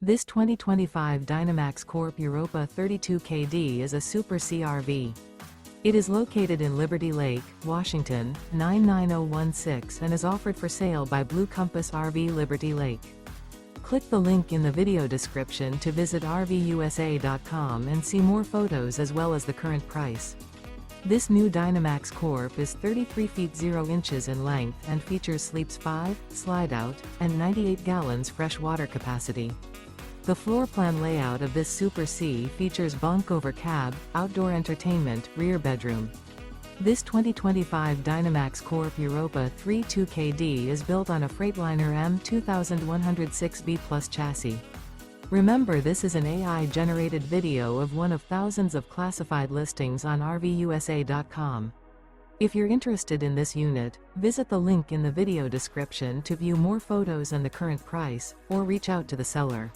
This 2025 Dynamax Corp Europa 32KD is a Super CRV. It is located in Liberty Lake, Washington, 99016 and is offered for sale by Blue Compass RV Liberty Lake. Click the link in the video description to visit RVUSA.com and see more photos as well as the current price. This new Dynamax Corp is 33 feet 0 inches in length and features sleeps 5, slide-out, and 98 gallons fresh water capacity. The floor plan layout of this Super C features bunk over cab, outdoor entertainment, rear bedroom. This 2025 Dynamax Corp Europa 32KD is built on a Freightliner M2 2106B Plus chassis. Remember, this is an AI-generated video of one of thousands of classified listings on RVUSA.com. If you're interested in this unit, visit the link in the video description to view more photos and the current price, or reach out to the seller.